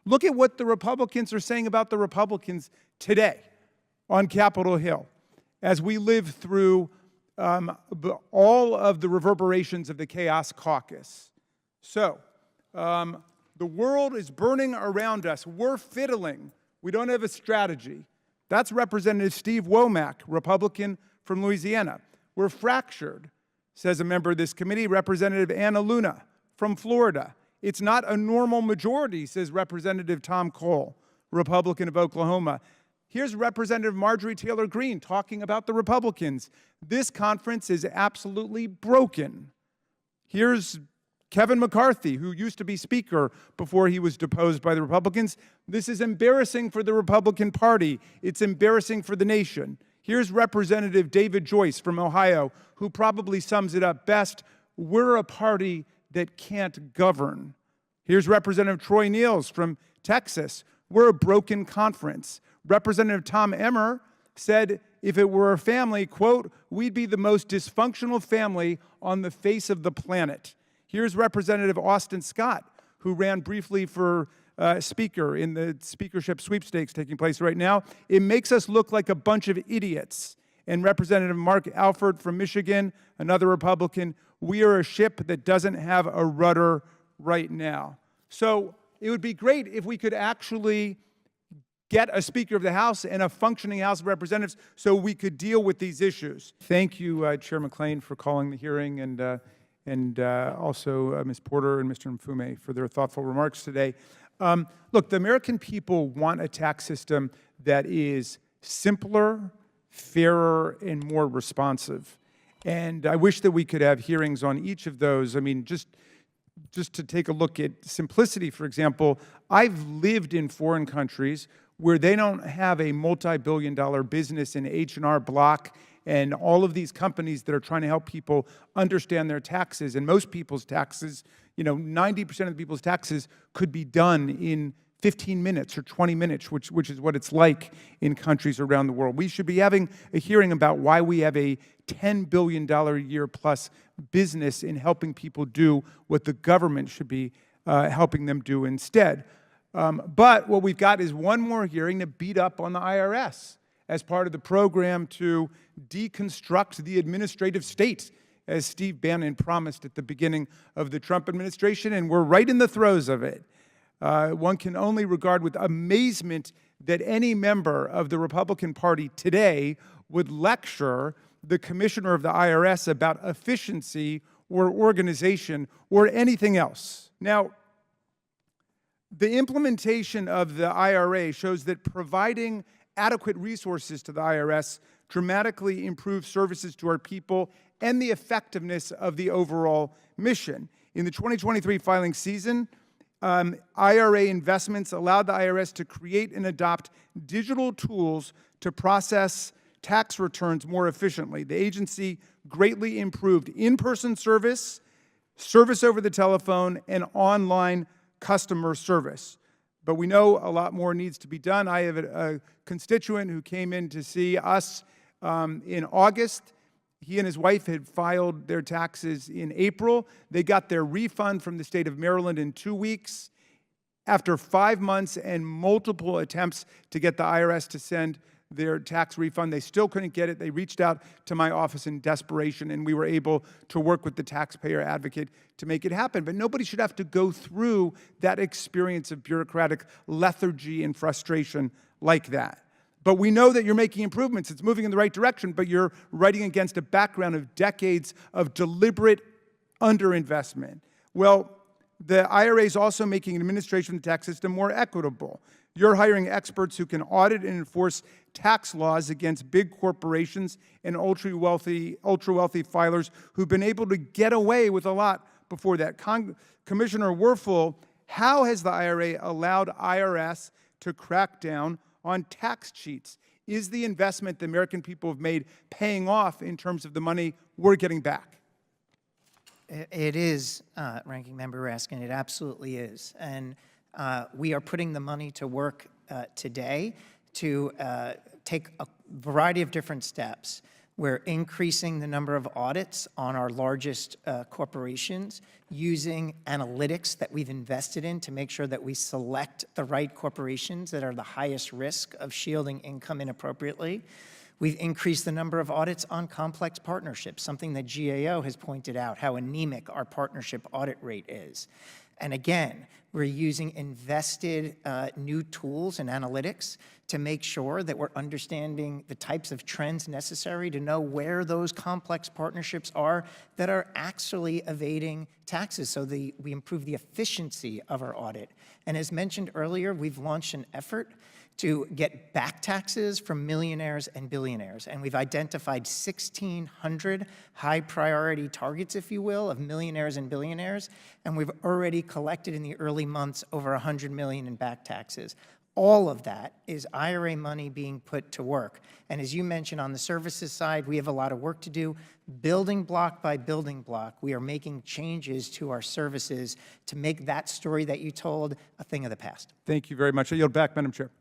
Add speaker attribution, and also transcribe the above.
Speaker 1: Look at what the Republicans are saying about the Republicans today on Capitol Hill as we live through all of the reverberations of the Chaos Caucus. So, the world is burning around us. We're fiddling. We don't have a strategy. That's Representative Steve Womack, Republican from Louisiana. We're fractured, says a member of this committee, Representative Paulina Luna from Florida. It's not a normal majority, says Representative Tom Cole, Republican of Oklahoma. Here's Representative Marjorie Taylor Greene talking about the Republicans. This conference is absolutely broken. Here's Kevin McCarthy, who used to be Speaker before he was deposed by the Republicans. This is embarrassing for the Republican Party. It's embarrassing for the nation. Here's Representative David Joyce from Ohio, who probably sums it up best. We're a party that can't govern. Here's Representative Troy Niels from Texas. We're a broken conference. Representative Tom Emmer said if it were a family, quote, we'd be the most dysfunctional family on the face of the planet. Here's Representative Austin Scott, who ran briefly for Speaker in the speakership sweepstakes taking place right now. It makes us look like a bunch of idiots. And Representative Mark Alford from Michigan, another Republican, we are a ship that doesn't have a rudder right now. So it would be great if we could actually get a Speaker of the House and a functioning House of Representatives so we could deal with these issues. Thank you, Chair McClain, for calling the hearing, and also Ms. Porter and Mr. Mfume for their thoughtful remarks today. Look, the American people want a tax system that is simpler, fairer, and more responsive. And I wish that we could have hearings on each of those. I mean, just to take a look at simplicity, for example, I've lived in foreign countries where they don't have a multi-billion-dollar business in H&R Block and all of these companies that are trying to help people understand their taxes. And most people's taxes, 90% of the people's taxes could be done in 15 minutes or 20 minutes, which is what it's like in countries around the world. We should be having a hearing about why we have a $10 billion a year plus business in helping people do what the government should be helping them do instead. But what we've got is one more hearing to beat up on the IRS as part of the program to deconstruct the administrative state, as Steve Bannon promised at the beginning of the Trump administration, and we're right in the throes of it. One can only regard with amazement that any member of the Republican Party today would lecture the commissioner of the IRS about efficiency or organization or anything else. Now, the implementation of the IRA shows that providing adequate resources to the IRS dramatically improves services to our people and the effectiveness of the overall mission. In the 2023 filing season, IRA investments allowed the IRS to create and adopt digital tools to process tax returns more efficiently. The agency greatly improved in-person service, service over the telephone, and online customer service. But we know a lot more needs to be done. I have a constituent who came in to see us in August. He and his wife had filed their taxes in April. They got their refund from the state of Maryland in 2 weeks. After 5 months and multiple attempts to get the IRS to send their tax refund, they still couldn't get it. They reached out to my office in desperation, and we were able to work with the taxpayer advocate to make it happen. But nobody should have to go through that experience of bureaucratic lethargy and frustration like that. But we know that you're making improvements. It's moving in the right direction, but you're writing against a background of decades of deliberate underinvestment. Well, the IRA is also making administration of the tax system more equitable. You're hiring experts who can audit and enforce tax laws against big corporations and ultra-wealthy filers who've been able to get away with a lot before that. Commissioner Werfel, how has the IRA allowed IRS to crack down on tax cheats? Is the investment the American people have made paying off in terms of the money we're getting back?
Speaker 2: It is, Ranking Member Raskin, it absolutely is. And we are putting the money to work today to take a variety of different steps. We're increasing the number of audits on our largest corporations using analytics that we've invested in to make sure that we select the right corporations that are the highest risk of shielding income inappropriately. We've increased the number of audits on complex partnerships, something that GAO has pointed out, how anemic our partnership audit rate is. And again, we're using invested new tools and analytics to make sure that we're understanding the types of trends necessary to know where those complex partnerships are that are actually evading taxes, so we improve the efficiency of our audit. And as mentioned earlier, we've launched an effort to get back taxes from millionaires and billionaires. And we've identified 1,600 high priority targets, if you will, of millionaires and billionaires. And we've already collected in the early months over 100 million in back taxes. All of that is IRA money being put to work. And as you mentioned, on the services side, we have a lot of work to do. Building block by building block, we are making changes to our services to make that story that you told a thing of the past.
Speaker 1: Thank you very much. I yield back, Madam Chair.